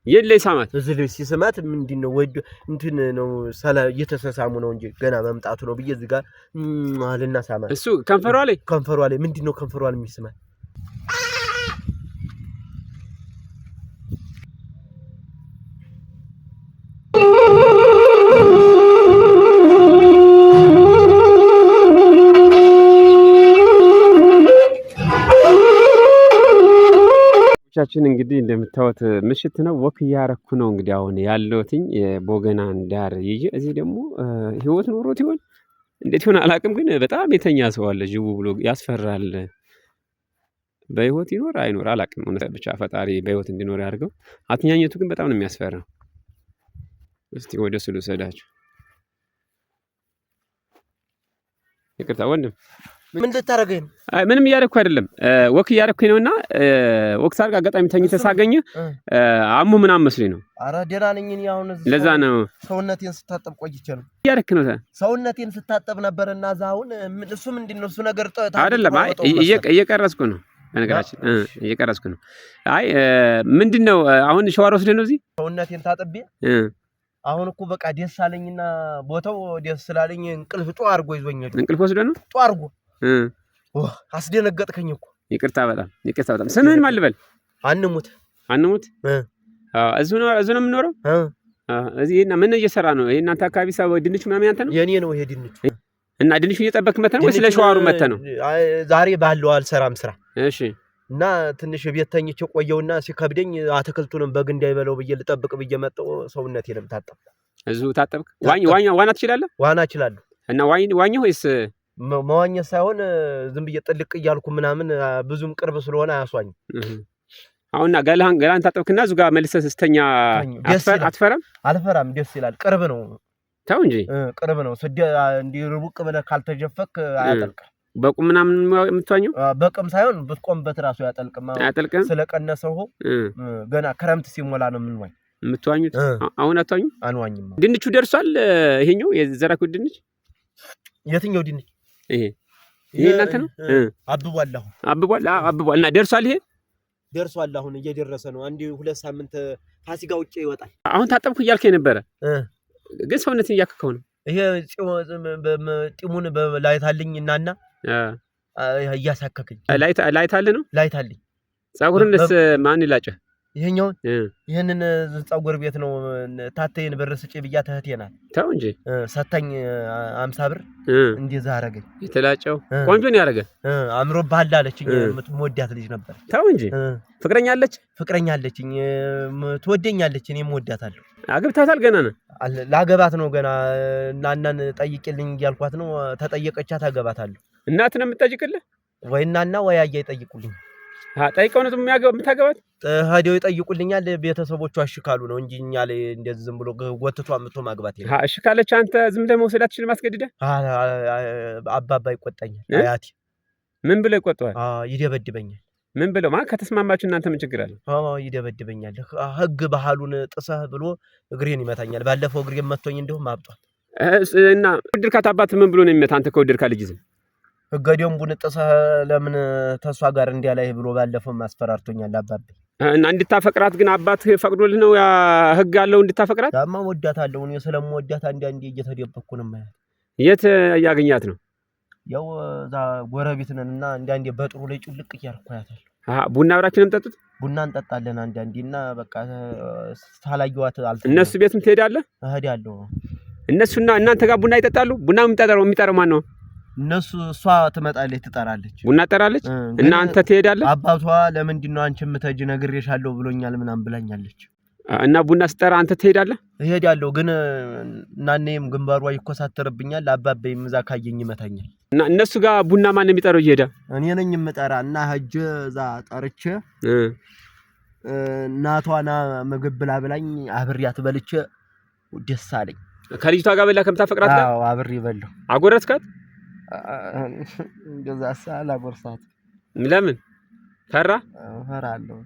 የለ ይሳማት እዚህ ላይ ሲስማት ምንድነው ወድ እንትን ነው ሰላ እየተሰሳሙ ነው እንጂ ገና መምጣቱ ነው ብዬ እዚህ ጋር አልና ሳማት እሱ ከንፈሯ ላይ ምንድነው ከንፈሯ ላይ የሚስማት ቻችን እንግዲህ እንደምታዩት ምሽት ነው ወክ ያረኩ ነው እንግዲህ አሁን ያለውትኝ ቦገናን ዳር ይዤ እዚህ ደግሞ ህይወት ኖሮት ይሆን እንዴት ይሆን አላቅም ግን በጣም የተኛ ሰው አለ ጅቡ ብሎ ያስፈራል በህይወት ይኖር አይኖር አላቅም ብቻ ፈጣሪ በህይወት እንዲኖር ያድርገው አትኛኘቱ ግን በጣም ነው የሚያስፈራው እስቲ ወደ ስሉ ሰዳችሁ ይቅርታ ወንድም ምን ልታረገኝ ነው? አይ ምንም እያደረኩ አይደለም ወክ እያደረኩኝ ነውና ወክ ሳርጋ አጋጣሚ ተኝተ ሳገኘ አሙ ምናምን መስሎኝ ነው። አረ ደህና ነኝ እኔ አሁን ለዛ ነው ሰውነቴን ስታጠብ ቆይቼ ነው። እያደረክ ነው ሰውነቴን ስታጠብ ነበርና ዛሁን እሱ ምንድነው እሱ ነገር አይደለም አይ እየቀረስኩ ነው በነገራችን እየቀረስኩ ነው። አይ ምንድነው አሁን ሻወር ወስደህ ነው እዚህ ሰውነቴን ታጥቤ አሁን እኮ በቃ ደስ አለኝና ቦታው ደስ ስላለኝ እንቅልፍ ጧ አርጎ ይዞኛል። እንቅልፍ ወስደህ ነው ጧ አርጎ አስደነገጥከኝ እኮ ይቅርታ በጣም ስምህን ማን ልበል አንሙት እዚሁ ነው የምኖረው እዚህ እና ምን እየሰራ ነው ይሄ እናንተ አካባቢ ሰው ድንቹ ምናምን ያንተ ነው የኔ ነው ይሄ ድንቹ እና ድንቹ እየጠበክ መተህ ነው ወይስ ለሻዋሩ መተህ ነው ዛሬ ባለው አልሰራም ስራ እሺ እና ትንሽ ቤት ተኝቼ ቆየውና ሲከብደኝ አትክልቱንም በግ እንዳይበለው ብዬ ልጠብቅ ብዬ መጣው ሰውነቴንም ታጠብ እዚሁ ታጠብክ ዋና ትችላለህ ዋና እችላለሁ እና ዋኝ ወይስ መዋኘት ሳይሆን ዝም ብዬ ጥልቅ እያልኩ ምናምን ብዙም ቅርብ ስለሆነ አያሷኝ አሁንና ገላን ታጠብክና እዚሁ ጋር መልሰህ ስተኛ አልፈራም ደስ ይላል ቅርብ ነው ተው እንጂ ቅርብ ነው እንዲሩቅ ብለህ ካልተጀፈክ አያጠልቅም በቁም ምናምን የምትዋኘው በቁም ሳይሆን ብትቆምበት ራሱ ያጠልቅም ስለቀነሰው ገና ክረምት ሲሞላ ነው የምትዋኙት አሁን አትዋኙ አንዋኝም ድንቹ ደርሷል ይሄኛው የዘራኩት ድንች የትኛው ድንች ይሄ እናንተ ነው አብቧል እና ደርሷል ይሄ ደርሷል አሁን እየደረሰ ነው አንዲ 2 ሳምንት ፋሲካ ውጪ ይወጣል አሁን ታጠብኩ እያልከኝ ነበር ግን ሰውነትን እያከከው ነው ይሄ ጢሙን በላይታልኝ እናና እያሳከከኝ ላይታል ነው ላይታልኝ ጸጉርንስ ማን ይላጨ ይሄንን ጸጉር ቤት ነው ታተይን ብር ስጪ ብያት እህቴና ተው እንጂ ሰታኝ 50 ብር እንደዛ አረገኝ የተላጨው ቆንጆ ነው ያረገ አምሮብሃል አለችኝ የምትወዳት ልጅ ነበር ተው እንጂ ፍቅረኛ አለችኝ ትወደኛለች እኔም ወዳታለሁ አግብታታል ገና ነው ላገባት ነው ገና እናናን ጠይቅልኝ ያልኳት ነው ተጠየቀቻት አገባታለሁ እናት ነው የምትጠይቅልህ ወይ እናና ወይ አያ ይጠይቁልኝ ጠይቀው ነው የምታገባት ሀዲው ይጠይቁልኛል ቤተሰቦቹ አሽካሉ ነው እንጂ እኛ ላይ እንደዚህ ዝም ብሎ ወጥቷ አምጥቶ ማግባት ይሄ አሽካለች አንተ ዝም ለመውሰድ አትችልም ማስገድደ አባባ ይቆጣኛል አያቲ ምን ብለው ይቆጣዋል ይደበድበኛል ምን ብለው ማለት ከተስማማችሁ እናንተ ምን ችግር አለ ይደበድበኛል ህግ ባህሉን ጥሰህ ብሎ እግሬን ይመታኛል ባለፈው እግሬን መቶኝ እንደውም አብጧል እና ወድርካት አባት ምን ብሎ ነው የሚመታ አንተ ከወድርካ ልጅ ዝም ህገ ደንቡን ጥሰህ ለምን ተሷ ጋር እንዲያላይ ብሎ ባለፈው ማስፈራርቶኛል አባባ እና እንድታፈቅራት ግን አባት ፈቅዶልህ ነው ያ ህግ አለው እንድታፈቅራት ያማ ወዳታለሁ እኔ ስለምወዳት አንዴ እየተደበኩ ነው ማለት የት ያገኛት ነው ያው ዛ ጎረቤት ነንና አንዴ በጥሩ ላይ ጭልቅ ያርኳታል ቡና አብራችንም ጠጡት ቡና እንጠጣለን አንዴና በቃ ታላየዋት እነሱ ቤትም ትሄዳለህ እሄዳለሁ እነሱና እናንተ ጋር ቡና ይጠጣሉ ቡና የሚጠራው ማን ነው እነሱ እሷ ትመጣለች ትጠራለች ቡና ጠራለች እና አንተ ትሄዳለህ አባቷ ለምንድን ነው አንቺ ምተጅ ነግሬሻለሁ ብሎኛል ምናምን ብላኛለች እና ቡና ስጠራ አንተ ትሄዳለህ እሄዳለሁ ግን እናኔም ግንባሯ ይኮሳተርብኛል አባቤም እዛ ካየኝ ይመታኛል እና እነሱ ጋር ቡና ማን ነው የሚጠራው ይሄዳ እኔ ነኝ የምጠራ እና ሀጀ እዛ ጠርቼ እናቷና ምግብ ብላ ብላኝ አብሬያት በልቼ ደስ አለኝ ከልጅቷ ጋር በላ ከምታፈቅራት ጋር አዎ አብሬ በለው አጎረስካት እንደዛሳ አላጎርሳት ለምን ፈራለሁ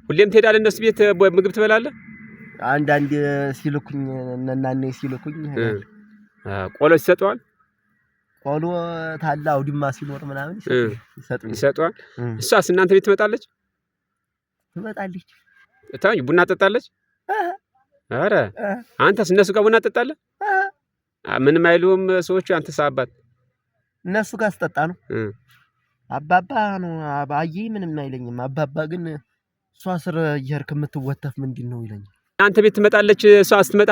ሁሌም ትሄዳለህ እነሱ ቤት ምግብ ትበላለህ አንዳንዴ ሲልኩኝ እናኔ ሲልኩኝ ቆሎ ይሰጠዋል ቆሎ ታላው ድማ ሲኖር ምናምን ይሰጠዋል እሷስ እናንተ ቤት ትመጣለች ታኝ ቡና ጠጣለች ኧረ አንተስ እነሱ ጋር ቡና ትጠጣለህ? ምንም አይሉም ሰዎቹ። አንተስ አባት እነሱ ጋር ስጠጣ ነው። አባባ ነው አባዬ ምንም አይለኝም። አባባ ግን እሷ ስር እየሄድክ የምትወተፍ ምንድን ነው ይለኛል። አንተ ቤት ትመጣለች። እሷ ስትመጣ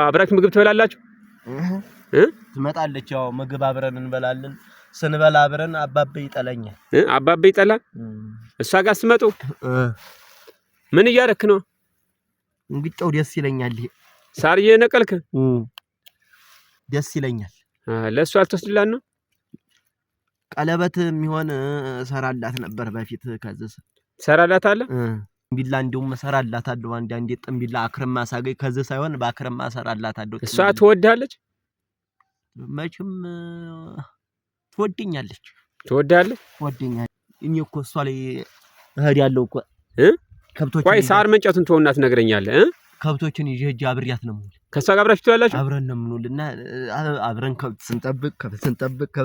አብራችሁ ምግብ ትበላላችሁ? ትመጣለች። ያው ምግብ አብረን እንበላለን። ስንበላ አብረን አባባ ይጠላኛል። አባባ ይጠላል። እሷ ጋር ስትመጡ ምን እያደረክ ነው? እንግጫው ደስ ይለኛል። ይሄ ሳር እየነቀልክ ደስ ይለኛል። ለእሱ አልተወስድላት ነው? ቀለበት የሚሆን ሰራላት ነበር በፊት። ከዚህ ሰራላት አለ ጥምቢላ እንደውም ሰራላታለሁ። አንዳንዴ ጥምቢላ አክረማ ሳገኝ ከዚህ ሳይሆን በአክረማ ሰራላታለሁ። እሷ ትወዳለች? መቼም ትወደኛለች። ትወዳለች? ትወደኛለች። እኔ እኮ እሷ ላይ እሄዳለሁ እኮ ከብቶች። ቆይ ሳር መንጨቱን ተውና ትነግረኛለህ? ከብቶችን ይዤ ሂጅ አብሬያት ነው የምውል። ከእሷ ጋር አብራችሁ ትውላላችሁ? አብረን ነው የምንውልና አብረን ከብት ስንጠብቅ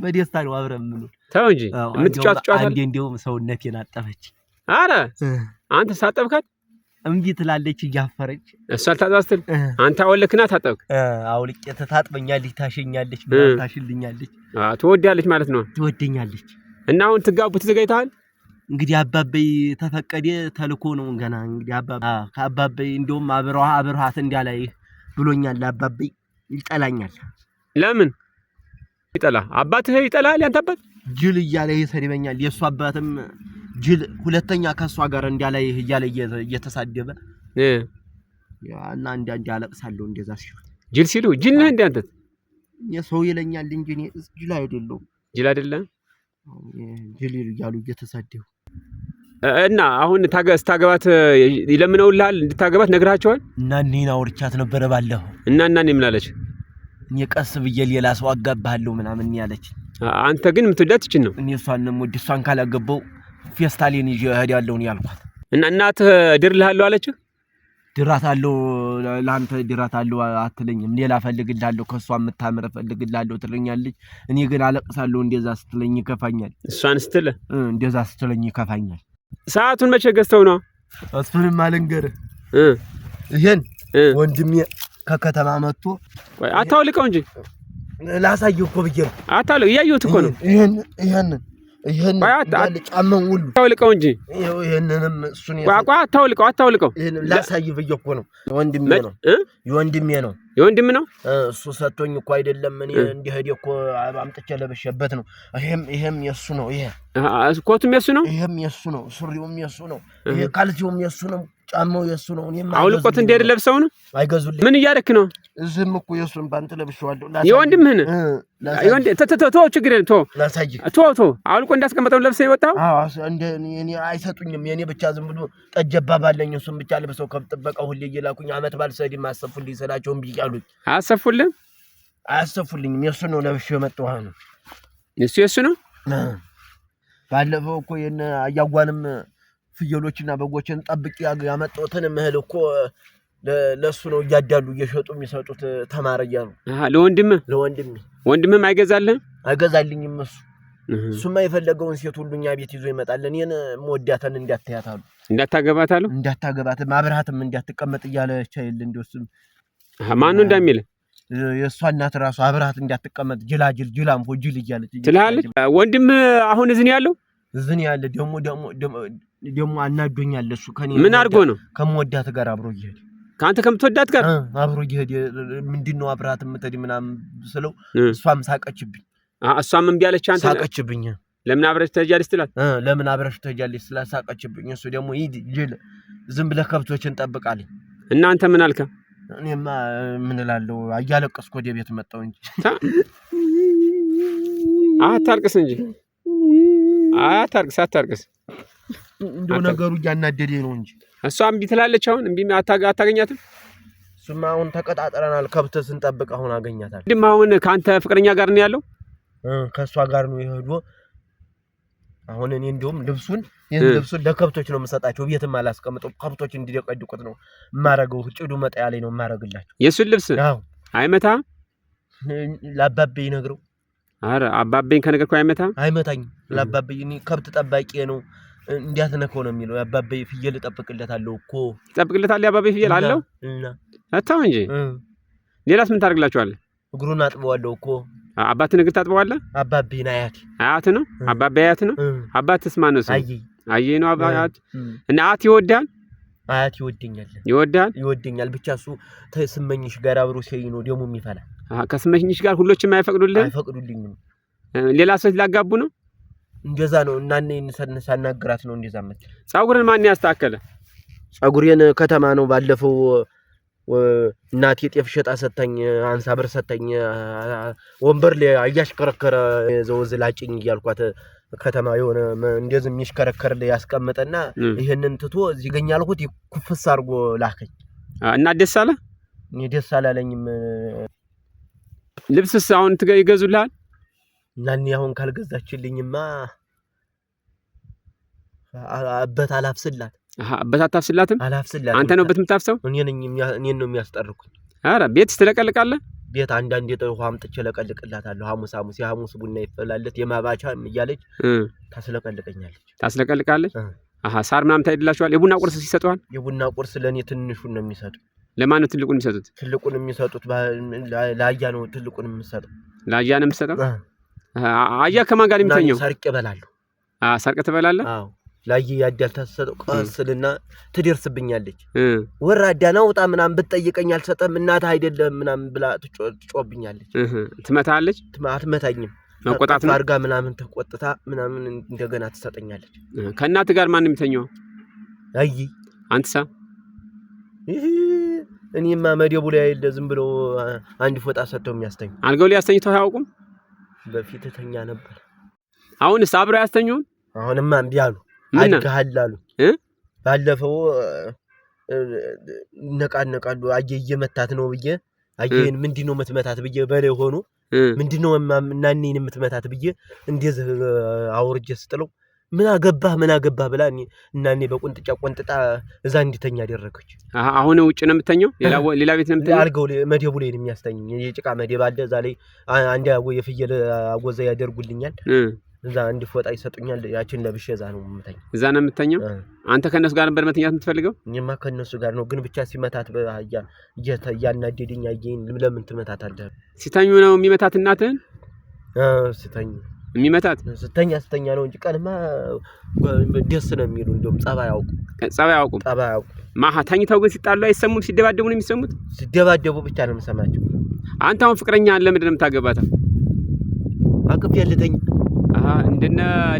በደስታ ነው አብረን የምንውል። ተው እንጂ የምትጫወት ጨዋታ አንዴ እንደውም ሰውነቴን አጠበች። አረ አንተ ሳጠብካት እምቢ ትላለች እያፈረች። እሷ አልታጠባ ስትል አንተ አወለክና ታጠብክ? አውልቄ ታጥበኛለች፣ ታሸኛለች፣ ታሽልኛለች። ትወዳለች ማለት ነው? ትወደኛለች። እና አሁን ትጋቡ ተዘጋጅተሃል? እንግዲህ አባበይ ተፈቀደ ተልኮ ነው ገና። እንግዲህ ከአባበይ እንደውም አብርሃት እንዳላይ ብሎኛል። አባበይ ይጠላኛል። ለምን ይጠላ? አባትህ ይጠላል? ያንተ አባት ጅል እያለ ይሰድበኛል። የእሱ አባትም ጅል ሁለተኛ ከእሷ ጋር እንዳላይ እያለ እየተሳደበ እና አንዳንዴ አለቅሳለሁ። እንደዛ ሲሆን ጅል ሲሉ ጅል ነህ እንደ አንተ? የሰው ይለኛል እንጂ እኔ ጅል አይደለሁም። ጅል አይደለም? ጅል እያሉ እየተሳደቡ እና አሁን ታገባት ይለምነውልሃል? እንድታገባት ነግራቸዋል? እና እኔን አውርቻት ነበረ ባለፈው። እና እኔ ምን አለች? እኔ ቀስ ብዬ ሌላ ሰው አጋባሃለሁ ምናምን ያለች። አንተ ግን የምትወዳት እችን ነው? እኔ እሷን ነው የምወድ። እሷን ካላገባው ፌስታሌን ይዤ እሄዳለሁ ነው ያልኳት። እና እናትህ ድርልሃለሁ አለችህ? ድራታለሁ ለአንተ ድራታለሁ አትለኝም። ሌላ ፈልግልሃለሁ ከሷ የምታምር ፈልግልሃለሁ ትለኛለች። እኔ ግን አለቅሳለሁ እንደዛ ስትለኝ ይከፋኛል። እሷን ስትል እንደዛ ስትለኝ ይከፋኛል። ሰዓቱን መቼ ገዝተው ነው? እሱንም አልንገርህ። ይሄን ወንድሜ ከከተማ መጥቶ አታውልቀው እንጂ ላሳየው እኮ ብዬ ነው። አታውልቀው እያየሁት እኮ ነው። ይሄን ጫማውን ሁሉ አታውልቀው እንጂ ይሄንንም እሱን አታውልቀው ላሳይ ብዬ እኮ ነው። ወንድሜ ነው የወንድሜ ነው የወንድም ነው። እሱ ሰጥቶኝ እኮ አይደለም እኔ እንዲሄድ እኮ አምጥቼ ለበሸበት ነው። ይሄም የሱ ነው። ይሄ ኮቱም የሱ ነው። ይሄም የሱ ነው። ሱሪውም የሱ ነው። ይሄ ካልሲውም የሱ ነው። ጫማው የሱ ነው። እኔም አውልቆት እንዲሄድ ለብሰው ነው። አይገዙልኝ። ምን እያደረክ ነው? እዚህም እኮ የሱን ባንተ ለብሼዋለሁ። የወንድምህን ተው ችግር የለም። ተው አውልቆ እንዳስቀመጠው ለብሰህ የወጣው? እኔ አይሰጡኝም። የኔ ብቻ ዝም ብሎ ጠጀባ ባለኝ እሱን ብቻ ለብሰው ከጥበቃው ሁሌ እየላኩኝ አመት ባልሰድም አሰፉልኝ ስላቸው እምቢ እያሉኝ አያሰፉልኝም። የሱ ነው ለብሼ የመጣሁ ነው። እሱ የሱ ነው። ባለፈው እኮ የነ አያጓንም ፍየሎችና በጎችን ጠብቄ ያመጣሁትን እህል እኮ ለሱ ነው እያዳሉ እየሸጡ የሚሰጡት ተማረ እያሉ። ወንድምም አይገዛልኝም። እሱማ የፈለገውን ሴት ሁሉ እኛ ቤት ይዞ ይመጣል። እኔን መወዳተን እንዳታያታሉ እንዳታገባት ማብራትም እንዳትቀመጥ እያለች አይደል? እንደውም ማን ነው እንደሚል የሷ እናት ራሱ አብራት እንዳትቀመጥ ጅላም ሆጅል እያለች ትላለች። ወንድም አሁን እዚህ ነው ያለው? እዚህ ነው ያለ። ደሞ አናዶኛል። እሱ ከኔ ምን አድርጎ ነው? ከመወዳት ጋር አብሮ ይሄድ። ካንተ ከምትወዳት ጋር አብሮ ይሄድ። ምንድነው አብራት የምትሄድ ምናምን ስለው እሷም ሳቀችብኝ። እሷም እምቢ አለች። አንተ ሳቀችብኝ። ለምን አብረሽ ትሄጃለሽ ትላት? ለምን አብረሽ ትሄጃለሽ ስላት ሳቀችብኝ። እሱ ደግሞ ጅል ዝም ብለህ ከብቶችን ጠብቃለኝ። እናንተ ምን አልከ? እኔማ ምን እላለሁ አያለቀስኩ ወደ ቤት መጣሁ እንጂ አታርቅስ እንጂ አታርቅስ። እንደው ነገሩ እያናደደኝ ነው እንጂ እሷ እምቢ ትላለች። አሁን እምቢ አታገኛትም? እሱማ አሁን ተቀጣጥረናል። ከብት ስንጠብቅ አሁን አገኛታል። ድም አሁን ካንተ ፍቅረኛ ጋር ነው ያለው? ከሷ ጋር ነው የሄደው። አሁን እኔ እንደውም ልብሱን ለከብቶች ነው የምሰጣቸው። ቤትም አላስቀምጠው። ከብቶች እንዲደቀድቁት ነው የማረገው። ጭዱ መጣያ ላይ ነው የማረግላቸው። የሱን ልብስ አይመታ ለአባቤ ይነግረው። አረ አባቤን ከነገርኩ አይመታኝ። ለአባቤ እኔ ከብት ጠባቂ ነው እንዲያትነከው ነው የሚለው አባቤ ፍየል እጠብቅለታለሁ እኮ ትጠብቅለታለህ አባቤ ፍየል አለው አታው እንጂ ሌላስ ምን ታደርግላችኋለህ እግሩን አጥበዋለሁ እኮ አባትን እግር ታጥበዋለህ አባቤን አያት ነው አባቤ አያት ነው አባትስ ማን ነው አይ ነው አባት እና አያት ይወዳል አያት ይወደኛል ብቻ እሱ ተስመኝሽ ጋር አብሮ ሲይ ነው ደሙ የሚፈላ ከስመኝሽ ጋር ሁሎችም አይፈቅዱልኝም ሌላ ሰው ላጋቡ ነው እንደዛ ነው እና እኔን ሳናግራት ነው እንደዛ መጣ ጻጉርን ማን ያስተካከለ ጻጉሬን ከተማ ነው ባለፈው እናቴ ጤፍ ሸጣ ሰጣኝ አንሳ ብር ሰጣኝ ወንበር ላይ አያሽከረከረ ዘውዝ ላጭኝ ይያልኳት ከተማ የሆነ እንደዚህ የሚሽከረከር ላይ ያስቀመጠና ይሄንን ትቶ እዚህ ገኛ አልኩት ኩፍስ አርጎ ላከኝ እና ደስ አለ እኔ ደስ አላለኝም ልብስስ አሁን ይገዙልሃል እና እኔ አሁን ካልገዛችልኝማ አበት አላፍስላት አበት አታፍስላትም አላፍስላት አንተ ነው በትምታፍሰው እኔን ነው የሚያስጠርኩኝ አረ ቤት ትለቀልቃለህ ቤት አንዳንዴ ውሃ አምጥቼ ለቀልቅላታለሁ ሐሙስ የሐሙስ ቡና ይፈላለት የማባቻም እያለች ታስለቀልቃለች ሳር ምናምን ታይድላችኋል የቡና ቁርስ ሲሰጡሃል የቡና ቁርስ ለኔ ትንሹን ነው የሚሰጡ ለማን ነው ትልቁን የሚሰጡት ትልቁን የሚሰጡት ለአያ ነው ትልቁን የሚሰጠው ለአያ ነው የሚሰጠው አያ ከማን ጋር የሚተኛው ሰርቅ እበላለሁ ሰርቅ ትበላለህ አዎ ላይ ያዳል ተሰጠው ቀስልና ትደርስብኛለች ወራዳ ነው ወጣ ምናምን ብትጠይቀኝ አልሰጠም እናት አይደለም ምናምን ብላ ትጮብኛለች ትመታለች አትመታኝም መቆጣት ነው አርጋ ምናምን ተቆጥታ ምናምን እንደገና ትሰጠኛለች ከእናት ጋር ማን ነው የሚተኛው አይ አንተሳ እኔማ መደቡ ላይ አይደለ ዝም ብሎ አንድ ፎጣ ሰጥተው የሚያስተኝ አልጋው ላይ ያስተኝተው አያውቁም በፊት ተኛ ነበር አሁንስ አብረው ያስተኙን አሁንማ እምቢ አሉ አድጋላሉ ባለፈው ነቃነቃሉ እየመታት ነው ብዬ አየን ምንድነው መትመታት ብዬ በላይ ሆኖ ምንድነው እናኔን የምትመታት ብዬ እንደዚህ አውርጄ ስጥለው ምን አገባህ ብላ እናኔ በቁንጥጫ ቆንጥጣ እዛ እንዲተኛ አደረገች አሁን ውጭ ነው የምተኛው ሌላ ቤት ነው የምተኛው አልጋው መደቡ ላይ ነው የሚያስተኝ የጭቃ መደብ አለ እዛ ላይ አንድ የፍየል አጎዛ ያደርጉልኛል እዛ አንድ ፎጣ ይሰጡኛል ያችን ለብሼ እዛ ነው የምተኛው እዛ ነው የምተኛው አንተ ከነሱ ጋር ነበር መተኛት የምትፈልገው እኔማ ከነሱ ጋር ነው ግን ብቻ ሲመታት ያናደደኝ አየኝ ለምን ትመታታለህ ሲተኙ ነው የሚመታት እናትህን ሲተኙ የሚመታት ስተኛ ነው እንጂ ቀንማ ደስ ነው የሚሉ እንደውም ጸባይ አያውቁም ማሃ ተኝተው ግን ሲጣሉ አይሰሙም ሲደባደቡ ነው የሚሰሙት ሲደባደቡ ብቻ ነው የምሰማቸው አንተ አሁን ፍቅረኛ ለምንድን ነው የምታገባታ አቅፍ ያለተኝ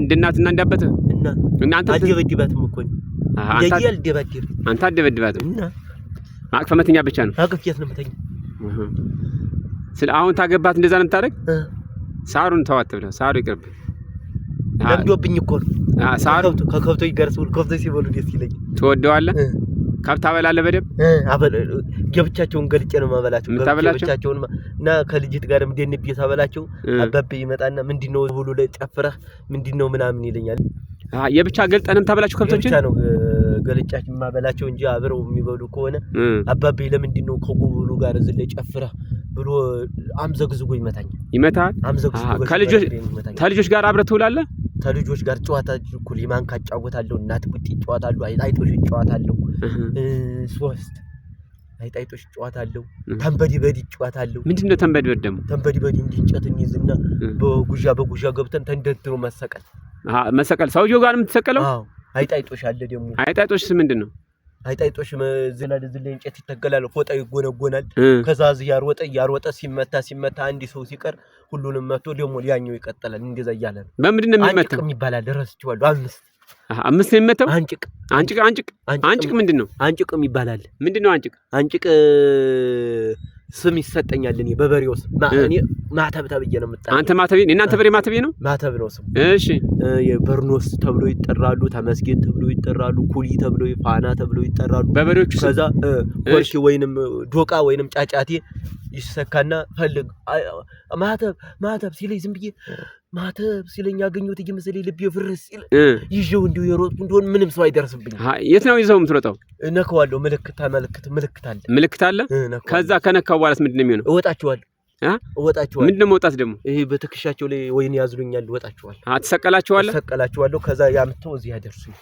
እንደናትና እንዳበተ እና አንተ አትደበድባትም እኮ አንተ አትደበድባትም ማቅፈ መተኛ ብቻ ነው አቅፍ ነው መተኛ ስለ አሁን ታገባት እንደዛ ነው የምታደርግ ሳሩን ተዋት ብለው ሳሩ ይቅርብ ለምዶብኝ እኮ ሳሩ ከከብቶ ይገርሱል ከብቶ ሲበሉ ደስ ይለኝ ትወደዋለህ ከብት አበላለህ በደብ ገብቻቸውን ገልጬ ነው ማበላቸው ገብቻቸውን እና ከልጅት ጋርም ደንብ ይታበላቸው አባቤ ይመጣና ምንድነው ሁሉ ላይ ጨፍረህ ምንድነው ምናምን ይለኛል የብቻ ገልጠንም ታበላችሁ ከብቶችን ነው ገልጫችን ማበላቸው እንጂ አብረው የሚበሉ ከሆነ አባቤ ለምንድነው ከጉብሉ ጋር እዚህ ላይ ጨፍረህ ብሎ አምዘግዝጎ ይመታል አምዘግዝጎ ከልጆች ጋር አብረህ ትውላለህ ከልጆች ጋር ጨዋታ እኩል የማንካ ጫወታለሁ እናት ቡጢ ጨዋታለሁ አይጣይጦሽ ጨዋታለሁ ሶስት አይጣይጦሽ ጨዋታለሁ ተንበዲበዲ ጨዋታለሁ ምንድነው ተንበዲበዲ ደግሞ ተንበዲበዲ እንጨት እንይዝና በጉዣ ገብተን ተንደትሮ መሰቀል ሰውየው ጋር የምትሰቀለው አዎ አይጣይጦሽ አለ ደግሞ አይጣይጦሽ ምንድነው አይጣይጦሽ ዝላል ዝላይ እንጨት ይተገላል ፎጣ ይጎነጎናል ከዛ ያሮጠ ሲመታ አንዲ ሰው ሲቀር ሁሉንም መጥቶ ደግሞ ሊያኛው ይቀጥላል እንደዛ ይያለ በምንድነው የሚመታው አንጭቅ ይባላል ረስቼዋለሁ አምስት ነው የሚመታው አንጭቅ ምንድነው አንጭቅ ይባላል ምንድነው አንጭቅ ስም ይሰጠኛል እኔ በበሬው እኔ ማተብ ተብዬ ነው የምጣ አንተ ማተብ እናንተ በሬ ማተብ ነው ማተብ ነው ስም እሺ የበርኖስ ተብሎ ይጠራሉ ተመስገን ተብሎ ይጠራሉ ኩሊ ተብሎ ፋና ተብሎ ይጠራሉ በበሬዎቹ ከዛ ወርኪ ወይንም ዶቃ ወይንም ጫጫቴ ይሰካና ፈልግ ማተብ ሲለኝ ዝም ብዬ ማተብ ሲለኝ ያገኙት እየመሰለኝ ልብ ይፍርስ ሲል ይዤው እንዲው የሮጥኩ እንደሆነ ምንም ሰው አይደርስብኝ የት ነው ይዘው የምትሮጠው ነካዋለሁ ምልክት አለ ከዛ ከነካው በኋላስ ምንድነው የሚሆነው እወጣቸዋለሁ እወጣቸዋለሁ። ምንድነው መውጣት ደግሞ? ይሄ በትከሻቸው ላይ ወይን ያዝሉኛል፣ እወጣቸዋለሁ። ትሰቀላቸዋለህ? እሰቀላቸዋለሁ። ከዛ ያምተው እዚህ ያደርሱኝ።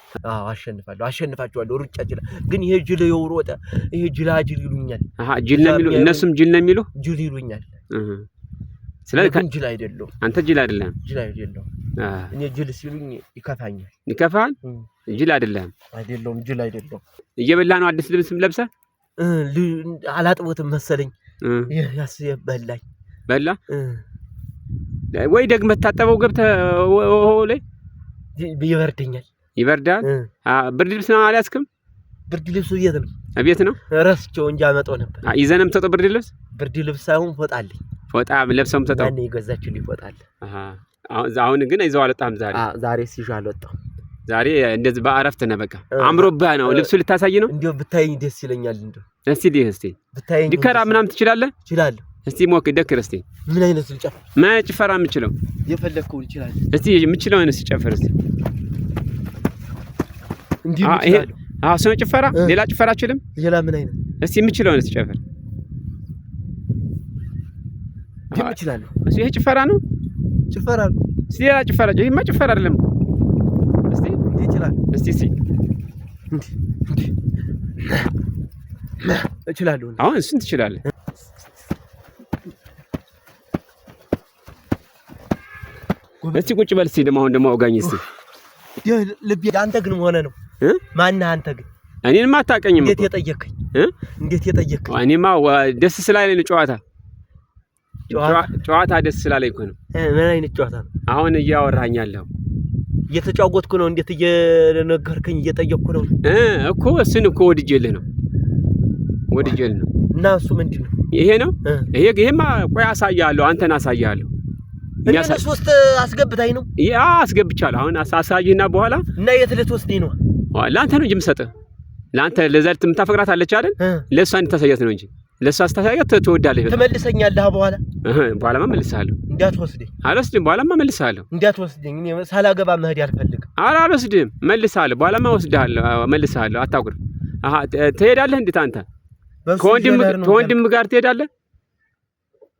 አሸንፋቸዋለሁ። ሩጫ ጅላ ግን ይሄ ጅል የውሮጠ ይሄ ጅላጅል ይሉኛል። ጅል ነው የሚሉ እነሱም ጅል ነው የሚሉ ጅል ይሉኛል። ስለዚህ ግን ጅል አይደለሁም። አንተ ጅል አይደለም። ጅል አይደለሁም። እኔ ጅል ሲሉኝ ይከፋኛል። ይከፋል? ጅል አይደለም። ጅል አይደለሁም። እየበላህ ነው አዲስ ልብስም ለብሰህ? አላጥቦትም መሰለኝ። በላኝ። በላ ወይ ደግመህ ታጠበው ገብተህ ላይ ይበርደኛል። ይበርዳል? ብርድ ልብስ ነው አልያዝክም? ብርድ ልብሱ ቤት ነው። ቤት ነው? ረስቼው እንጂ አመጣው ነበር። ይዘህ ነው የምትወጣው ብርድ ልብስ? ብርድ ልብስ ሳይሆን ፎጣ አለኝ። ፎጣ ለብሰህ የምትወጣው? ያኔ የገዛችልኝ ፎጣ አለ። አሁን ግን ይዘው አልወጣህም ዛሬ? ዛሬ ሲሻ አልወጣሁም። ዛሬ እንደዚህ በአረፍት ነህ በቃ። አምሮብህ ነው። ልብሱ ልታሳይ ነው? እንዴው ብታይኝ ደስ ይለኛል። እንዴው እስቲ ብታይኝ። ዲከራ ምናምን ትችላለህ? እችላለሁ። እስቲ ሞክር፣ ደክር እስቲ። ምን አይነት ልጨፍር? ምን አይነት ጭፈራ የምችለው? የፈለግከውን እችላለሁ። እስቲ የምችለውን እስቲ ጨፍር እስቲ። እንዴ እችላለሁ። እሱ ነው ጭፈራ? ሌላ ጭፈራ አችልም? ሌላ ምን አይነት? እስቲ የምችለውን እስቲ ጨፍር። እንዴ እችላለሁ። እሱ ይሄ ጭፈራ ነው? ጭፈራ ነው። እስቲ ሌላ ጭፈራ። ይሄማ ጭፈራ አይደለም። እስቲ እንዴ እችላለሁ። እስቲ እችላለሁ። አሁን እሱን ትችላለህ። እስቲ ቁጭ በል እስቲ። አሁን ደግሞ አውጋኝ እስቲ። ልቤ አንተ ግን ሆነ ነው። ማነህ አንተ ግን? እኔንማ አታውቀኝም። እንዴት የጠየከኝ? እንዴት የጠየከኝ? እኔማ ደስ ስላለኝ ነው። ጨዋታ ደስ ስላለኝ እኮ ነው። ምን አይነት ጨዋታ ነው? አሁን እያወራኸኝ ያለኸው? እየተጫወትኩ ነው። እንዴት እየነገርከኝ እየጠየቅኩ ነው እኮ። እሱን እኮ ወድጄልህ ነው። እና እሱ ምንድን ነው? ይሄ ነው። ይሄማ ቆይ አሳያለሁ። አንተን አሳያለሁ። እኔ ሶስት አስገብታኝ ነው። አስገብቻለሁ። አሁን አሳይህና በኋላ እና የት ልትወስደኝ ነው? ለአንተ ነው እንጂ የምሰጥህ። ለአንተ ለዘልት የምታፈቅራት አለች አይደል? ለእሷ እንድታሳያት ነው እንጂ ለእሷ ስታሳያት ትወዳለች። ትመልሰኛለህ በኋላ? በኋላማ መልስሃለሁ። እንዳትወስደኝ። አልወስድም። በኋላማ መልስሃለሁ። እንዳትወስደኝ። እኔ ሳላገባ መሄድ አልፈልግም። አልወስድም። መልስሃለሁ። በኋላማ ወስድሃለሁ። መልስሃለሁ። አታውቅም። ትሄዳለህ? እንዴት አንተ ከወንድም ጋር ትሄዳለህ?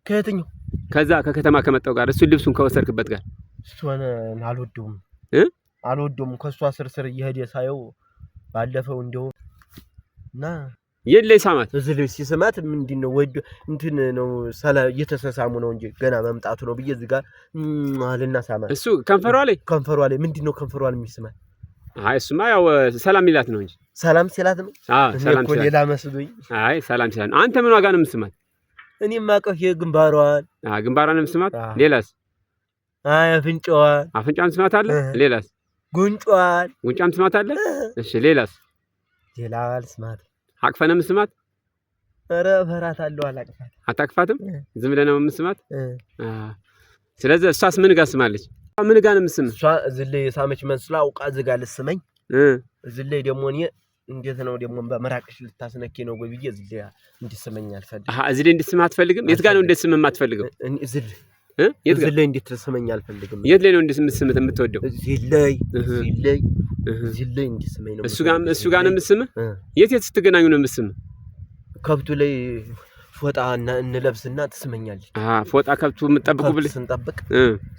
ከየትኛው? ከዛ ከከተማ ከመጣው ጋር እሱ ልብሱን ከወሰድክበት ጋር። እሱን አልወደውም። ከሷ ስር እየሄደ ሳየው ባለፈው እንደው እና የለይ ሳማት እዚህ ልብስ ሲሰማት ምንድነው ወዶ እንትን ነው እየተሰሳሙ ነው እንጂ ገና መምጣቱ ነው ብዬ እዚህ ጋር አልና ሳማት። እሱ ከንፈሯ ላይ ምንድነው ከንፈሯ ላይ የሚስማት? እሱማ ያው ሰላም ይላት ነው እንጂ። ሰላም ሲላት ነው? ሰላም ሲላት ሌላ መስሎኝ። ሰላም ሲላት ነው። አንተ ምን ዋጋ ነው የምትስማት? እኔ ማቀፍ የግንባሯን ነው የምትስማት። ሌላስ? አፍንጫዋን ትስማታለህ? ሌላስ? ጉንጯን ትስማታለህ? እሺ ሌላስ? ሌላ አልስማት። አቅፈህ ነው የምትስማት? ኧረ እፈራታለሁ። አላቅፋት። አታቅፋትም? ዝም ብለህ ነው የምትስማት? ስለዚህ እሷስ ምን ጋር ስማለች? ምን ጋር ነው የምትስምህ? እሷ እዚህ ላይ የሳመች መስላ አውቃ እዚህ ጋር ልትስመኝ። እዚህ ላይ ደግሞ እኔ እንዴት ነው ደግሞ በመራቅሽ ልታስነኪ ነው ወይ ብዬ እዚህ ላይ እንድትስመኝ አልፈልግም። እዚህ ላይ እንድትስምህ አትፈልግም? የት ጋር ነው እንድትስምህ የማትፈልገው? እዚህ ላይ እንድትስመኝ አልፈልግም። የት ላይ ነው እንድትስምህ የምትወደው? እዚህ ላይ እንድትስመኝ ነው። እሱ ጋር ነው የምትስምህ? የት ስትገናኙ ነው የምትስምህ? ከብቱ ላይ ፎጣ እንለብስና ትስመኛለች። ፎጣ ከብቱ የምትጠብቁ ብለህ ስንጠብቅ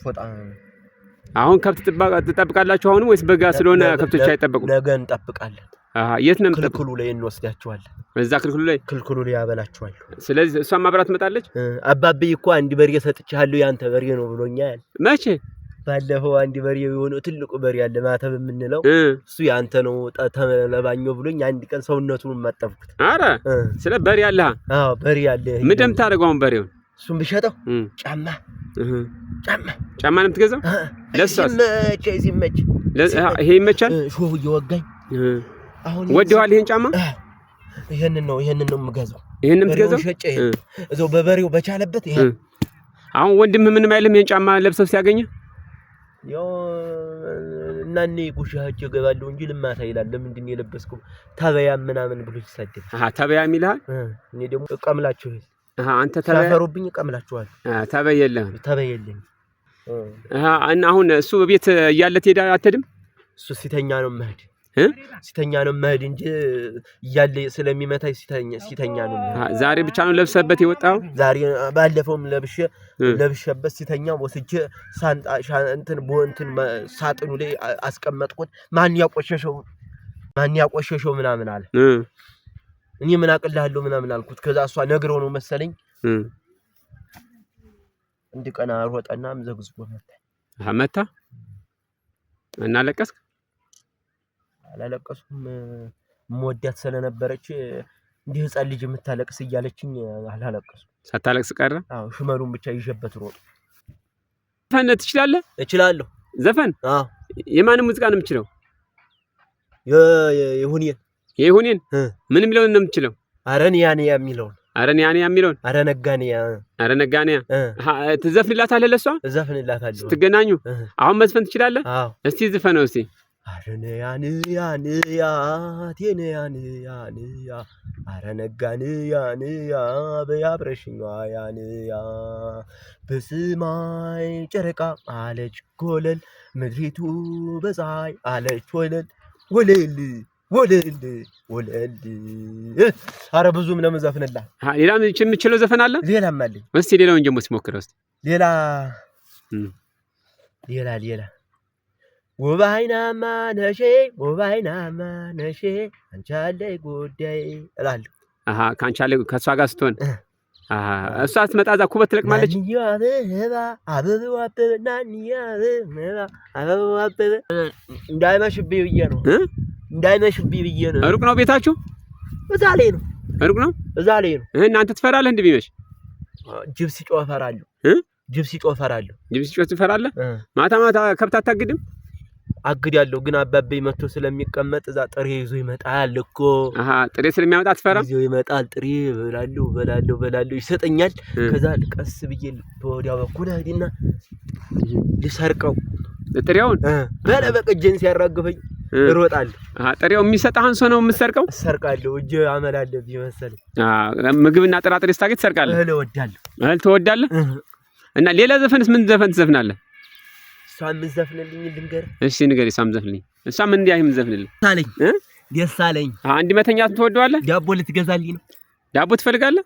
ፎጣ። አሁን ከብት ትጠብቃላችሁ አሁንም ወይስ በጋ ስለሆነ ከብቶች አይጠበቁም? ነገ እንጠብቃለን። የት ነው የምትጠብቁ? ክልክሉ ላይ እንወስዳቸዋለን። እዛ ክልክሉ ላይ ያበላቸዋለሁ። ስለዚህ እሷም አብራ ትመጣለች። አባቤ እኮ አንድ በሬ ሰጥቻለሁ ያንተ በሬ ነው ብሎኛል። መቼ? ባለፈው አንድ በሬ የሆነ ትልቁ በሬ ያለ ማተብ የምንለው እሱ ያንተ ነው ተለባኘው ብሎኝ አንድ ቀን ሰውነቱን ማጠፍኩት። አረ ስለ በሬ አለ? አዎ በሬ አለ። ምን እንደምታደርገው አሁን በሬውን? እሱን ብሸጠው ጫማ ነው የምትገዛው? ለሷስ ሲመች ይሄ ይመቻል። ሾህ እየወጋኝ አሁን ወደዋል። ይሄን ጫማ ይሄንን ነው የምገዛው። ይሄንን የምትገዛው እዛው በበሬው በቻለበት። ይሄ አሁን ወንድም ምንም አይልም ይሄን ጫማ ለብሰው ሲያገኘ? ያው እናኔ ጉሻቸው ገባለሁ እንጂ ልማታ ይላል። ለምንድን ነው የለበስኩ ተበያ ምናምን ብሎ ይሳደብ። ተበያ የሚልሃል። እኔ ደግሞ እቀምላችሁ። አንተ ተበያ ሰፈሩብኝ እቀምላችኋል። ተበያ የለህም? ተበያ የለኝ። እና አሁን እሱ ቤት እያለ ትሄዳ አትሄድም? እሱ ሲተኛ ነው የምሄድ። ሲተኛ ነው መሄድ እንጂ እያለ ስለሚመታኝ ሲተኛ ነው። ዛሬ ብቻ ነው ለብሰበት የወጣው? ዛሬ ባለፈውም ለብሸበት ሲተኛ ወስጄ እንትን ሳጥኑ ላይ አስቀመጥኩት። ማን ያቆሸሸው ምናምን አለ። እኔ ምን አቅልሃለሁ ምናምን አልኩት። ከዛ እሷ ነግረው ነው መሰለኝ እንደ ቀና ሮጠና ምዘግዝጎ መታ እና ለቀስክ? አላለቀስኩም። ሞዳት ስለነበረች እንደ ህፃን ልጅ የምታለቅስ እያለችኝ አላለቀስኩም። ሳታለቅስ ቀረ? አዎ ሽመሉን ብቻ ይዤበት ሮጥ። ዘፈን ትችላለህ? እችላለሁ። ዘፈን? አዎ። የማን ሙዚቃ ነው የምትችለው? የይሁኔን ምን የሚለውን ነው የምትችለው? አረንያንያ የሚለውን። አረንያንያ የሚለውን? አረነጋንያ ትዘፍንላታለህ? ለሷ እዘፍንላታለሁ። ስትገናኙ አሁን መዝፈን ትችላለህ? አዎ። እስቲ ዝፈነው እስቲ። አረንያንያ ቴንያንያ አረነጋንያንያ በያብረሽኛ ያንያ በሰማይ ጨረቃ አለች ኮለል ምድሪቱ በፀሐይ አለች ወለል ወለል አረ ብዙም ነው መዘፍንላት። ሌላ የምትችለው ዘፈን አለ? ሌላም አለኝ። እስቲ ሌላውን ጀምሮ ሲሞክረው እስቲ። ሌላ ወባይናማ ነሼ አንቺ አለኝ ጉዳይ እላለሁ። ካንቺ አለ ከሷ ጋር ስትሆን እሷ ስትመጣ እዛ ኩበት ትለቅማለች። እንዳይመሽብኝ ብዬ ነው። ሩቅ ነው ቤታችሁ? እዛ ላይ ነው። ሩቅ ነው? እዛ ላይ ነው። እናንተ ትፈራለህ እንዴ ቢመሽ? ጅብ ሲጮህ እፈራለሁ። ጅብ ሲጮህ ትፈራለህ? ማታ ከብት አታግድም? አግዳለሁ፣ ግን አባቤ መጥቶ ስለሚቀመጥ እዛ ጥሬ ይዞ ይመጣል እኮ። ጥሬ ስለሚያመጣ አትፈራም? ይዞ ይመጣል። ጥሬ በላለሁ ይሰጠኛል። ከዛ ቀስ ብዬ በወዲያ በኩል ሄድና ልሰርቀው ጥሬውን በቀጀን ሲያራግፈኝ እሮጣለሁ። ጥሬው የሚሰጥህ አንሶ ነው የምትሰርቀው? እሰርቃለሁ። እጄ አመል አለብኝ መሰለኝ። ምግብና ጥራጥሬ ስታገኝ ትሰርቃለህ? እህል ትወዳለህ? እና ሌላ ዘፈንስ ምን ዘፈን ትዘፍናለህ? እሷም ዘፍንልኝ ልንገር። እሺ ንገሪ። እሷም ዘፍንልኝ። እሷም እንዲህ አይም ዘፍንልኝ። ደስ አለኝ። አንድ መተኛት ትወደዋለህ? ዳቦ ልትገዛልኝ ነው? ዳቦ ትፈልጋለህ?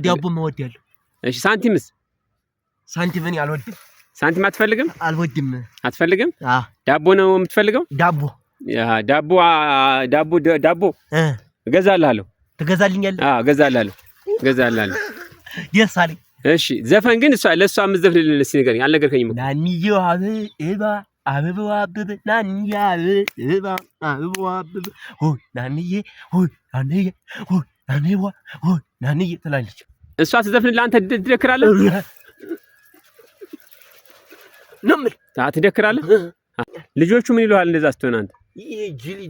ዳቦም እወዳለሁ። እሺ ሳንቲምስ? ሳንቲም እኔ አልወድም። ሳንቲም አትፈልግም? አልወድም። አትፈልግም? ዳቦ ነው የምትፈልገው? ዳቦ እገዛልሃለሁ። ትገዛልኛለህ? እገዛልሃለሁ። ደስ አለኝ። እሺ ዘፈን ግን ለእሷ የምትዘፍንልን እስኪ ንገረኝ። አልነገርከኝም እኮ። ናንዬው አበባው አበበ ናንዬ አበባው አበበ ሆይ ናንዬ ትላለች። እሷ ትዘፍንልህ፣ አንተ ትደክራለህ ነው የምልህ። ትደክራለህ። ልጆቹ ምን ይሉሃል እንደዛ ስትሆን? አንተ ይሄ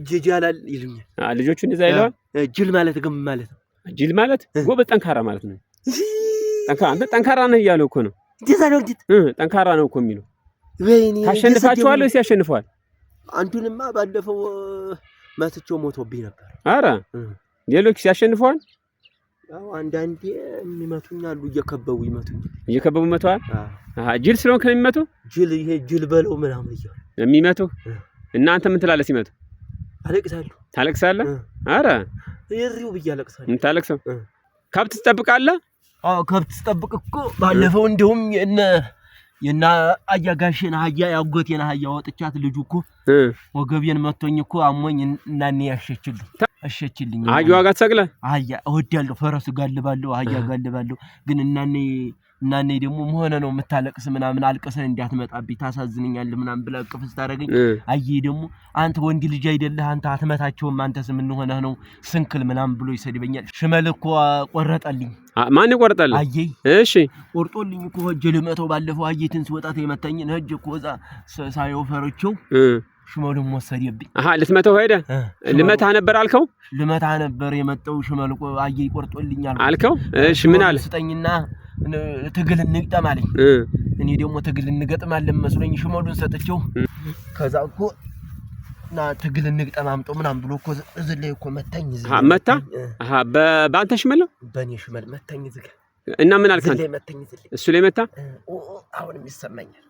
ጅል ያላል ይሉኛል። ልጆቹ እንደዛ ይለዋል። ጅል ማለት ግን ማለት ነው። ጅል ማለት ጎበዝ ጠንካራ ማለት ነው። አንተ ጠንካራ ነህ እያለው እኮ ነው። እንደዛ ነው። እንዴት ጠንካራ ነው እኮ የሚለው። ታሸንፋቸዋለህ ወይስ ያሸንፈዋል? አንዱንማ ባለፈው መትቼው ሞቶብኝ ነበር። ኧረ ሌሎች ያሸንፈዋል? ያው አንዳንዴ የሚመቱኝ አሉ። እየከበቡ ይመቱሃል? ጅል ስለሆንክ ነው የሚመቱ? ይሄ ጅል በለው ምናምን እያሉ የሚመቱ። እናንተ ምን ትላለህ ሲመቱ? አለቅሳለሁ። ታለቅሳለህ? ኧረ ይሪው ብዬ አለቅሳለሁ። የምታለቅሰው ከብት ትጠብቃለህ? ከብት ስጠብቅ እኮ ባለፈው እንደውም የና አያጋሽን አህያ ያጎቴን አህያ ወጥቻት ልጁ እኮ ወገቤን መቶኝ እኮ አሞኝ እናኔ አሸችልኝ። አህያዋ ጋር ትሰቅለህ? አህያ እወዳለሁ፣ ፈረስ ጋልባለሁ፣ አህያ ጋልባለሁ። ግን እናኔ ደግሞ መሆነ ነው የምታለቅስ ምናምን አልቅሰህ እንዳትመጣብኝ ታሳዝነኛለህ ምናምን ብላ እቅፍ ስታደርገኝ አዬ ደግሞ አንተ ወንድ ልጅ አይደለህ አንተ አትመታቸውም አንተስ ምን ሆነህ ነው ስንክል ምናምን ብሎ ይሰድበኛል። ሽመል እኮ ቆረጠልኝ። ማን ይቆርጣልህ? አዬ እሺ ቆርጦልኝ እኮ ሂጅ ልመተው ባለፈው አዬትን ስወጣት የመታኝን ሂጅ እኮ እዛ ሳየው ፈርቼው ሽመሉም ወሰደብኝ። ልትመተው ሄደህ? ልመታህ ነበር አልከው? ልመታህ ነበር የመጣው ሽመል አዬ ቆርጦልኛል አልከው? እሺ ምን አለ? ስጠኝና ትግል እንግጠም አለኝ። እኔ ደግሞ ትግል እንገጥማለን መስሎኝ ሽመሉን ሰጥቼው ከዛ እኮ ና ትግል እንግጠም አምጦ ምናምን ብሎ እኮ እዚህ ላይ እኮ መታኝ። መታ? በአንተ ሽመል ነው? በእኔ ሽመል መታኝ። ዝጋ እና ምን አልክ አንተ? እሱ ላይ መታ? አሁንም ይሰማኛል።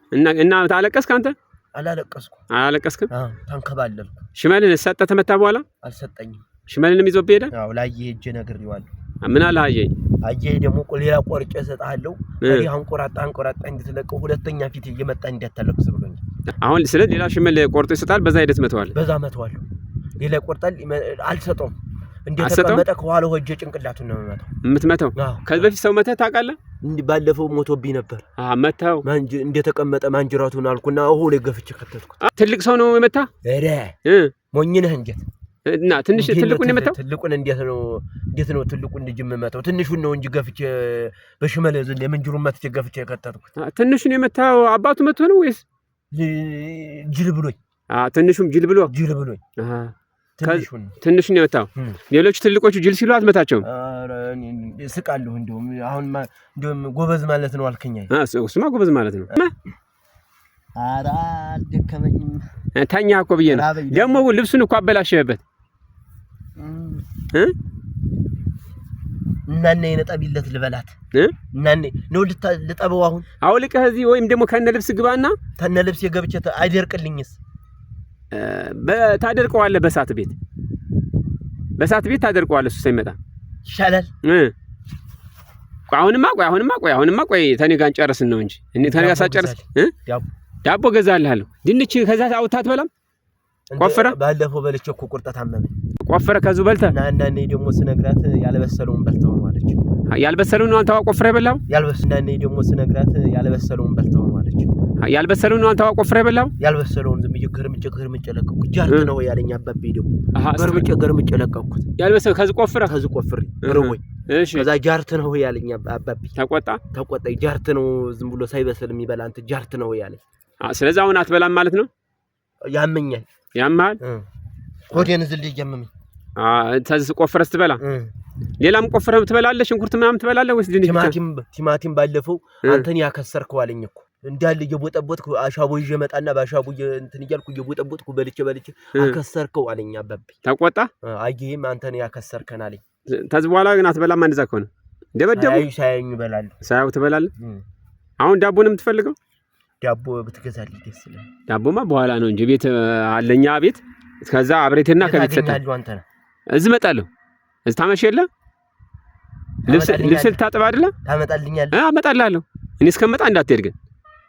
እና ታለቀስክ አንተ? አላለቀስክም? ተንከባለልኩ። ሽመልን ሰጠ ተመታ በኋላ አልሰጠኝም። ሽመልንም ይዞብህ ሄደ? አዎ ላየ ሄጄ ነግሬዋለሁ። ምን አለ አየኝ? አየኝ ደግሞ ሌላ ቆርጬ እሰጥሃለሁ እዚህ አንቆራጣ እንድትለቀው ሁለተኛ ፊት እየመጣ እንዲያታለቅስ ብሎኛል። አሁን ስለዚህ ሌላ ሽመል ቆርጦ ይሰጣል። በዛ ሂደት መተዋል። በዛ መተዋለሁ። ሌላ ቆርጣል አልሰጠውም። እንደተቀመጠ ከኋላው ሆጄ ጭንቅላቱን ነው የምትመታው። ከዚህ በፊት ሰው መተህ ታውቃለህ? ባለፈው ሞቶብኝ ነበር። መታው እንደተቀመጠ ማንጅራቱን አልኩና አሁን ገፍቼ ከተትኩት። ትልቅ ሰው ነው የመታ? እረ ሞኝ ነህ እንዴት? እና ትንሽ ትልቁን የመታው? ትልቁን እንዴት ነው ትልቁን ልጅ የምመታው? ትንሹን ነው እንጂ ገፍቼ በሽመለ ዘንድ የምንጅሩን መትቼ ገፍቼ ከተትኩት። ትንሹን የመታው አባቱ መጥቶ ነው ወይስ ጅል ብሎኝ? ትንሹም ጅል ብሎኝ? ትንሹን የመታው። ሌሎች ትልቆቹ ጅል ሲሉ አትመታቸውም? እስቃለሁ። እንደውም ጎበዝ ማለት ነው አልከኝ። እሱማ ጎበዝ ማለት ነው። ኧረ አልደከመኝም። ተኛ እኮ ብዬ ነው። ደግሞ ልብሱን እኮ አበላሸህበት። እናኔ የነጠቢለት ልበላት እናኔ ነው ልጠበው። አሁን አውልቀህ እዚህ ወይም ደግሞ ከነ ልብስ ግባና ከነ ልብስ የገብቼ አይደርቅልኝስ? ታደርቀዋለህ። በሳት ቤት ታደርቀዋለህ። እሱ ሳይመጣ ይሻላል። አሁንማ ቆይ ተኔ ጋር እንጨርስን ነው እንጂ እኔ ተኔ ጋር ሳጨርስ ዳቦ ገዛልሃለሁ። ድንች ከዛ አውጥተህ አትበላም? ቆፍረህ ባለፈው በልቼ እኮ ቁርጠት አመመኝ። ቆፍረህ ከዙ በልተህ እና እኔ ደግሞ ስነግራት ያልበሰለውን በልተው ነው አለች። ያልበሰለውን ነው አንተ ቆፍረህ የበላው? እና እኔ ደግሞ ስነግራት ያልበሰለውን በልተው ነው አለች። ያልበሰለውን ነው አንተ ቆፍረህ የበላው? ያልበሰለውን ዝም ብዬ ገርምጬ ለቀኩት። ጃርት ነው ያለኝ አባቤ ደግሞ ገርምጬ ለቀኩት። ያልበሰለው ከዚህ ቆፍረህ ርቦኝ እሺ ከዛ ጃርት ነው ያለኝ አባቤ። ተቆጣ። ጃርት ነው ዝም ብሎ ሳይበስል የሚበላ አንተ ጃርት ነው ያለኝ። ስለዚህ አሁን አትበላም ማለት ነው? ያመኛል። ያማል? ሆዴን ዝል ይጀምመኝ። ተዝ ቆፍረህ ትበላ? ሌላም ቆፍረህ ትበላለህ? ሽንኩርት ምናምን ትበላለህ ወይስ ድንች? ቲማቲም ባለፈው አንተን ያከሰርከው አለኝ እኮ እንዳለ እየቦጠቦጥኩ አሻቦ ይዤ መጣና ባሻቦ እንትን እያልኩ እየቦጠቦጥኩ በልቼ አከሰርከው አለኝ አባቤ። ተቆጣ? አየህም አንተን ያከሰርከን አለኝ። ተዝ በኋላ ግን አትበላም? እንደዛ ከሆነ ደበደቡ? ሳያዩኝ እበላለሁ። ሳያዩ ትበላለህ? አሁን ዳቦ ነው የምትፈልገው? ዳቦ ብትገዛልኝ ደስ ይላል። ዳቦማ በኋላ ነው እንጂ ቤት አለኛ ቤት። ከዛ አብሬትና ከቤት ሰጣለሁ። አንተ ነህ እዚህ እመጣለሁ። እዚህ ታመሽ የለ ልብስ ልታጥብ አይደለ? ታመጣልኛለህ? አመጣልሃለሁ። እኔ እስከመጣ እንዳትሄድ ግን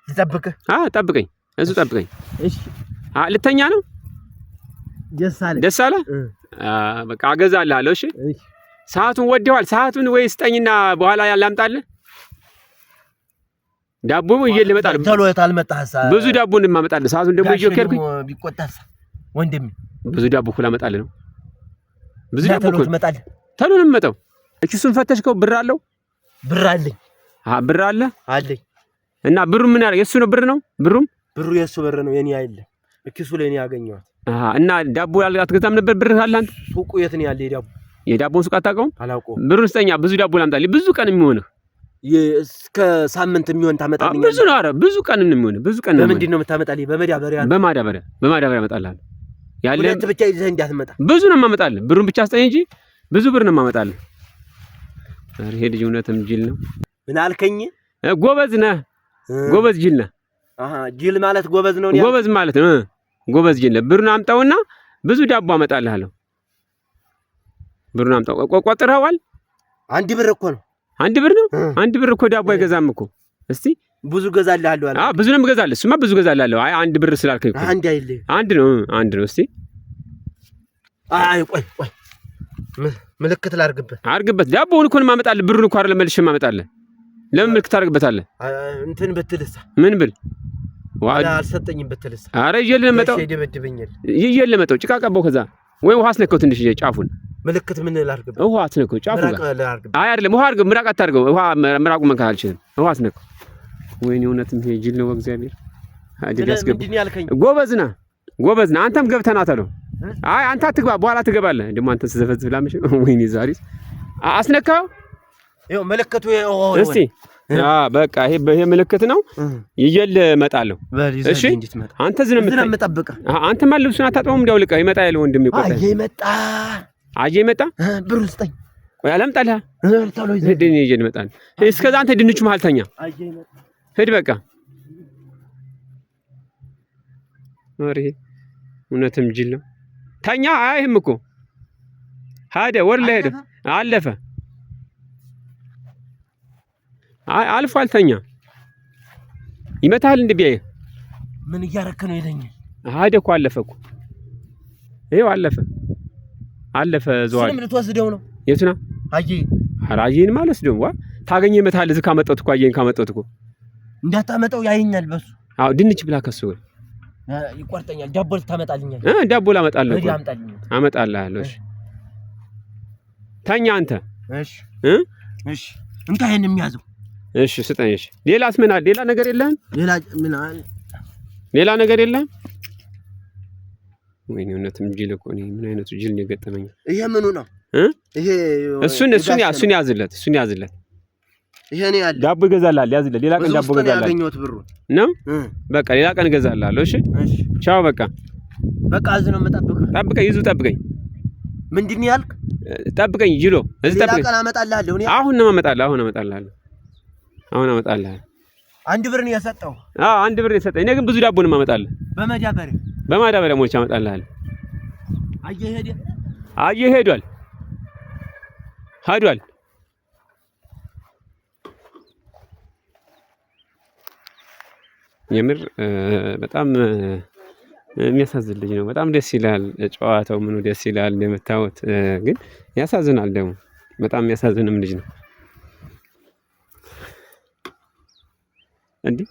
ልጠብቅህ። ጠብቀኝ፣ እዚሁ ጠብቀኝ። እሺ። ልተኛ ነው? ደስ አለ። በቃ አገዛልሃለሁ። እሺ። ሰዓቱን ወደዋል። ሰዓቱን ወይ ስጠኝና በኋላ ላምጣልህ። ዳቦ ይዤልህ እመጣለሁ። ቶሎ ታልመጣህሳ ብዙ ዳቦ እንደማመጣልህ። ሰዓቱን ደግሞ ይዤ ከርኩኝ ቢቆጣስ ወንድም ብዙ ዳቦ ሁላ እመጣልህ ነው። ብዙ ዳቦ ቶሎ ትመጣለህ። ቶሎ ነው የምመጣው። እሱን ፈተሽከው? ብር አለው? ብር አለኝ። ብር አለ አለኝ። እና ብሩ ምን ያደርግ? የሱ ነው ብር ነው? ብሩ የሱ ብር ነው፣ የኔ አይደለም። እኪሱ ላይ ነው ያገኘኋት። እና ዳቦ አትገዛም ነበር? ብር አለ አንተ? ሱቁ የት ነው ያለ? የዳቦን ሱቅ አታውቀውም? አላውቀውም። ብሩን ስጠኛ፣ ብዙ ዳቦ ላምጣልህ። ብዙ ቀን የሚሆንህ እስከ ሳምንት የሚሆን ታመጣልኝ? ብዙ ነው። ኧረ ብዙ ቀን የሚሆንህ ብዙ ቀን። በምንድን ነው የምታመጣልኝ? በማዳበሪያ እመጣልሃለሁ። ያለ ሁለት ብቻ ይዘህ እንዳትመጣ። ብዙ ነው የማመጣልህ። ብሩን ብቻ ስጠኝ እንጂ ብዙ ብር ነው የማመጣልህ። ኧረ ይሄ ልጅ እውነትም ጅል ነው። ምን አልከኝ? ጎበዝ ነህ። ጎበዝ ጅል ነህ። ጅል ማለት ጎበዝ ነው። ጎበዝ ማለት ነው። ጎበዝ ጅል ነህ። ብሩን አምጣውና ብዙ ዳቦ አመጣልሃለሁ። ብሩን አምጣው። ቆጥረዋል? አንድ ብር እኮ ነው። አንድ ብር ነው? አንድ ብር እኮ ዳቦ አይገዛም እኮ። እስቲ ብዙ ገዛልሃለሁ አለ። ብዙ ነው የምገዛልህ። እሱማ ብዙ ገዛልሃለሁ። አይ አንድ ብር ስላልከኝ እኮ አንድ አይደለም። አንድ ነው። እስቲ አይ ቆይ ምልክት አርግበት። ዳቦውን እኮ ነው የማመጣልህ። ብሩን እኮ አይደለም መልሼ የማመጣልህ። ለምን ምልክት አድርግበታለህ? እንትን ብትልሳ ምን ብል አልሰጠኝም ብትልሳ? ኧረ ይዤልህ መጣሁ። ይዤልህ መጣሁ። ጭቃ ቀባው። ከዛ ወይ ውሃ አስነካው ትንሽ ጫፉን። ምልክት ምን ላድርግበት? ውሃ አስነካው ጫፉን። አይ አይደለም ውሃ አድርገው። ምራቅ አታድርገው። ውሃ ምራቁ መንካት አልችልም። ውሃ አስነካው። ወይኔ እውነትም ይሄ ጅል ነው በእግዚአብሔር። አጅል ያስገባ። ጎበዝ ነህ። አንተም ገብተህ ና ተለው። አይ አንተ አትግባ፣ በኋላ ትገባለህ። ደግሞ አንተ ስዘፈዝፍ ላምሽ። ወይኔ ዛሬስ አስነካው። ይኸው ምልክቱ። እስቲ በቃ ይሄ ምልክት ነው። ይዤልህ እመጣለሁ። እሺ አንተ ዝም የምጠብቅህ አንተማ ልብሱን አታጥበውም? እንዲያው ልቀህ ይመጣ ያለው ወንድም ይቆጣል። አየ መጣ። ብሩን ስጠኝ። ቆይ አላምጣልህ። ሂድ ይዤልህ እመጣለሁ። እስከዛ አንተ ድንቹ መሀል ተኛ። ሂድ በቃ ኧረ እውነትም ጅል ነው። ተኛ አይህም እኮ ሄደ ወር ላይ ሄደ አለፈ። አልፏል። ተኛ ይመታል። እንደ ቢያይ ምን እያረክ ነው ይለኛል። ሄደ እኮ አለፈ እኮ ይኸው አለፈ ዘዋል። ምን ልትወስደው ነው? የቱ ነው? አየን ማለት ደግሞ ታገኘ ይመታል። እዚህ ካመጣሁት እኮ አየን ካመጣሁት እኮ እንዳታመጣው ያየኛል በሱ። አዎ ድንች ብላ ከሱ ይቆርጠኛል። ዳቦ ልታመጣልኛል? ዳቦ ላመጣልህ እኮ አመጣልሃለሁ። እሺ ተኛ አንተ። እሺ እንካ ይሄን የሚያዘው። እሺ ስጠኝ። እሺ ሌላስ ምን አለ? ሌላ ነገር የለህም? ሌላ ነገር የለህም? ወይኔ እውነትም ጅል እኮ ነኝ። ምን አይነቱ ጅል ነው የገጠመኝ? ይሄ ምኑ ነው? ይሄ እሱን ያዝለት። ይሄ ነው ያለ። ዳቦ ይገዛልሃል። ያዝለት። ሌላ ቀን ዳቦ ይገዛልሃል። ያገኘሁት ብሩ ነው። በቃ ሌላ ቀን እገዛልሃለሁ። እሺ ቻው። በቃ እዚህ ነው የምጠብቅህ። ጠብቀኝ። ምንድን ነው ያልክ? ጠብቀኝ ጅሎ። እዚህ ጠብቀኝ። ሌላ ቀን አመጣልሃለሁ። አሁን አመጣልሃለሁ። አንድ ብር ነው የሰጠው። አንድ ብር የሰጠኝ። እኔ ግን ብዙ ዳቦ ነው የማመጣልህ። በማዳበሪያ ሞልቼ አመጣልሃለሁ። አየህ ሄዷል። የምር በጣም የሚያሳዝን ልጅ ነው። በጣም ደስ ይላል ጨዋታው፣ ምኑ ደስ ይላል እንደምታዩት። ግን ያሳዝናል ደግሞ በጣም የሚያሳዝንም ልጅ ነው እንዴ።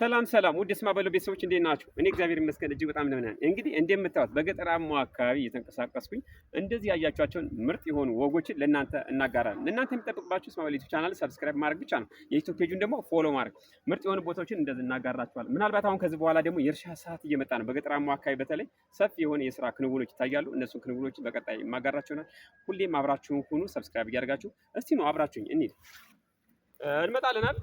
ሰላም ውድ ስማ በለው ቤተሰቦች እንዴት ናችሁ? እኔ እግዚአብሔር ይመስገን እጅግ በጣም ደህና ነኝ። እንግዲህ እንደምታዩት በገጠራማው አካባቢ እየተንቀሳቀስኩኝ እንደዚህ ያያችኋቸውን ምርጥ የሆኑ ወጎችን ለእናንተ እናጋራለን። እናንተ የሚጠብቅባችሁ ስማ በለው ዩቲዩብ ቻናል ሰብስክራይብ ማድረግ ብቻ ነው። የዩቲዩብ ፔጁን ደግሞ ፎሎ ማድረግ። ምርጥ የሆኑ ቦታዎችን እንደዚህ እናጋራችኋለን። ምናልባት አሁን ከዚህ በኋላ ደግሞ የእርሻ ሰዓት እየመጣ ነው። በገጠራማው አካባቢ በተለይ ሰፊ የሆነ የስራ ክንውኖች ይታያሉ። እነሱን ክንውኖችን በቀጣይ የማጋራችሁ ይሆናል። ሁሌም አብራችሁን ሁኑ። ሰብስክራይብ እያደረጋችሁ እስቲ ነው አብራችሁኝ እንሂድ። እንመጣለናል